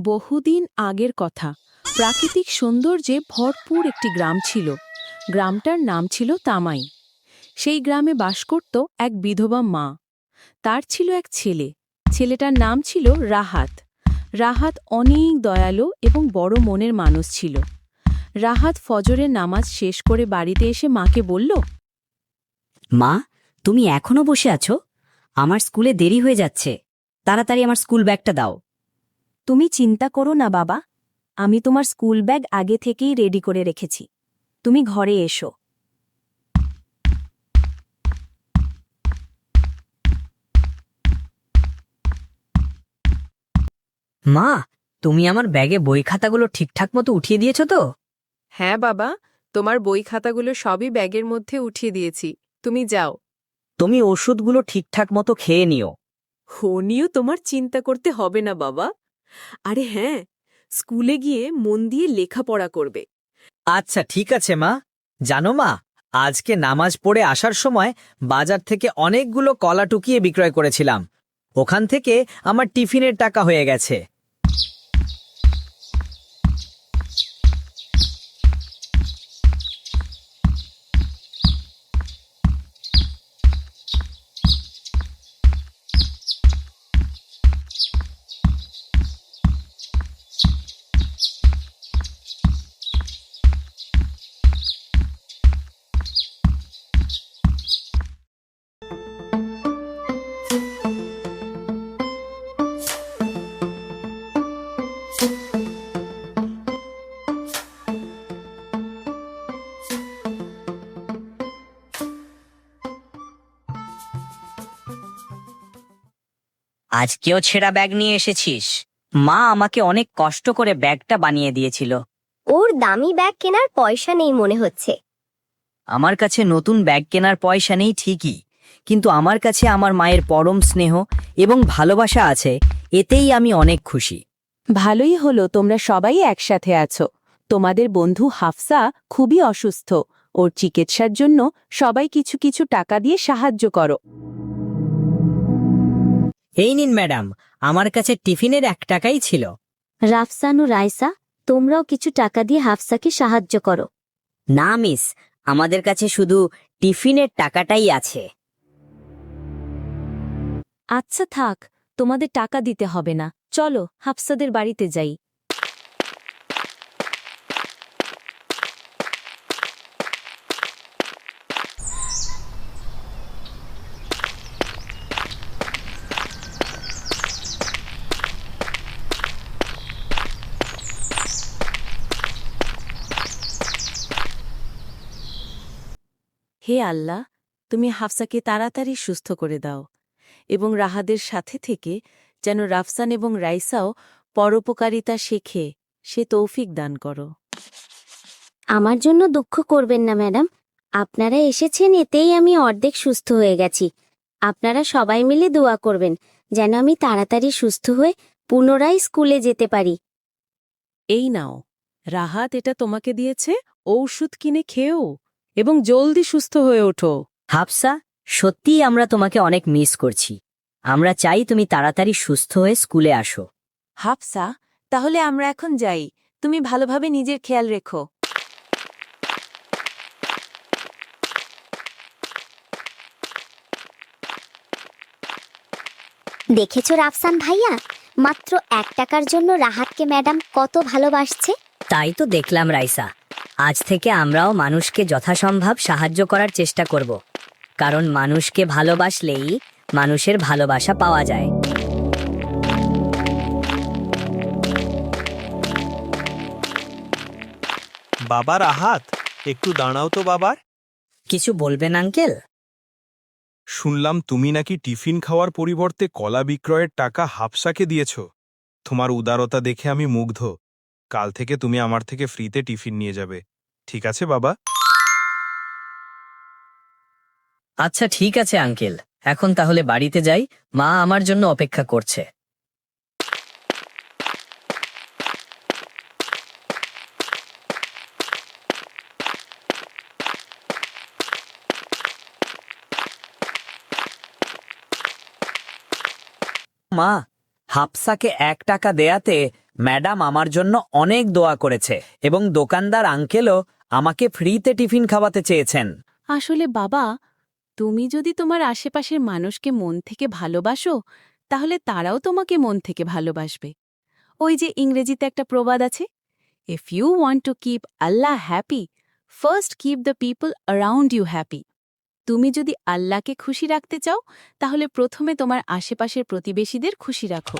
বহুদিন আগের কথা। প্রাকৃতিক সৌন্দর্যে ভরপুর একটি গ্রাম ছিল। গ্রামটার নাম ছিল তামাই। সেই গ্রামে বাস করত এক বিধবা মা। তার ছিল এক ছেলে। ছেলেটার নাম ছিল রাহাত। রাহাত অনেক দয়ালু এবং বড় মনের মানুষ ছিল। রাহাত ফজরের নামাজ শেষ করে বাড়িতে এসে মাকে বলল, মা, তুমি এখনো বসে আছো? আমার স্কুলে দেরি হয়ে যাচ্ছে। তাড়াতাড়ি আমার স্কুল ব্যাগটা দাও। তুমি চিন্তা করো না বাবা, আমি তোমার স্কুল ব্যাগ আগে থেকেই রেডি করে রেখেছি। তুমি ঘরে এসো। মা, তুমি আমার ব্যাগে বই খাতাগুলো ঠিকঠাক মতো উঠিয়ে দিয়েছো তো? হ্যাঁ বাবা, তোমার বই খাতাগুলো সবই ব্যাগের মধ্যে উঠিয়ে দিয়েছি। তুমি যাও। তুমি ওষুধগুলো ঠিকঠাক মতো খেয়ে নিও। হো নিয়েও তোমার চিন্তা করতে হবে না বাবা। আরে হ্যাঁ, স্কুলে গিয়ে মন দিয়ে লেখাপড়া করবে। আচ্ছা ঠিক আছে মা। জানো মা, আজকে নামাজ পড়ে আসার সময় বাজার থেকে অনেকগুলো কলা টুকিয়ে বিক্রয় করেছিলাম। ওখান থেকে আমার টিফিনের টাকা হয়ে গেছে। আজকেও ছেঁড়া ব্যাগ নিয়ে এসেছিস? মা আমাকে অনেক কষ্ট করে ব্যাগটা বানিয়ে দিয়েছিল। ওর দামি ব্যাগ কেনার পয়সা নেই মনে হচ্ছে। আমার কাছে নতুন ব্যাগ কেনার পয়সা নেই ঠিকই, কিন্তু আমার কাছে আমার মায়ের পরম স্নেহ এবং ভালোবাসা আছে। এতেই আমি অনেক খুশি। ভালোই হলো তোমরা সবাই একসাথে আছো। তোমাদের বন্ধু হাফসা খুবই অসুস্থ। ওর চিকিৎসার জন্য সবাই কিছু কিছু টাকা দিয়ে সাহায্য করো। এই নিন ম্যাডাম, আমার কাছে টিফিনের 1 টাকাই ছিল। রাফসান ও রাইসা, তোমরাও কিছু টাকা দিয়ে হাফসাকে সাহায্য করো। না মিস, আমাদের কাছে শুধু টিফিনের টাকাটাই আছে। আচ্ছা থাক, তোমাদের টাকা দিতে হবে না। চলো হাফসাদের বাড়িতে যাই। হে আল্লাহ, তুমি হাফসাকে তাড়াতাড়ি সুস্থ করে দাও এবং রাহাদের সাথে থেকে যেন রাফসান এবং রাইসাও পরোপকারিতা শেখে, সে তৌফিক দান করো। আমার জন্য দুঃখ করবেন না ম্যাডাম, আপনারা এসেছেন এতেই আমি অর্ধেক সুস্থ হয়ে গেছি। আপনারা সবাই মিলে দোয়া করবেন যেন আমি তাড়াতাড়ি সুস্থ হয়ে পুনরায় স্কুলে যেতে পারি। এই নাও, রাহাত এটা তোমাকে দিয়েছে, ঔষধ কিনে খেও এবং জলদি সুস্থ হয়ে ওঠো। হাফসা, সত্যিই আমরা তোমাকে অনেক মিস করছি। আমরা চাই তুমি তাড়াতাড়ি সুস্থ হয়ে স্কুলে আসো। হাফসা, তাহলে আমরা এখন যাই। তুমি ভালোভাবে নিজের খেয়াল রেখো। দেখেছো রাফসান ভাইয়া, মাত্র 1 টাকার জন্য রাহাতকে ম্যাডাম কত ভালোবাসছে। তাই তো দেখলাম রাইসা। আজ থেকে আমরাও মানুষকে যথাসম্ভব সাহায্য করার চেষ্টা করব, কারণ মানুষকে ভালোবাসলেই মানুষের ভালোবাসা পাওয়া যায়। বাবা রাহাত, একটু দাঁড়াও তো বাবার। কিছু বলবেন আঙ্কেল? শুনলাম তুমি নাকি টিফিন খাওয়ার পরিবর্তে কলা বিক্রয়ের টাকা হাফসাকে দিয়েছ। তোমার উদারতা দেখে আমি মুগ্ধ। কাল থেকে তুমি আমার থেকে ফ্রিতে টিফিন নিয়ে যাবে, ঠিক আছে বাবা? আচ্ছা ঠিক আছে আঙ্কেল, এখন তাহলে বাড়িতে যাই। মা আমার জন্য অপেক্ষা করছে। মা, হাফসাকে 1 টাকা দেয়াতে ম্যাডাম আমার জন্য অনেক দোয়া করেছে এবং দোকানদার আঙ্কেলও আমাকে ফ্রিতে টিফিন খাওয়াতে চেয়েছেন। আসলে বাবা, তুমি যদি তোমার আশেপাশের মানুষকে মন থেকে ভালোবাসো তাহলে তারাও তোমাকে মন থেকে ভালোবাসবে। ওই যে ইংরেজিতে একটা প্রবাদ আছে, if you want to keep আল্লাহ happy, first keep the people around you happy. তুমি যদি আল্লাহকে খুশি রাখতে চাও তাহলে প্রথমে তোমার আশেপাশের প্রতিবেশীদের খুশি রাখো।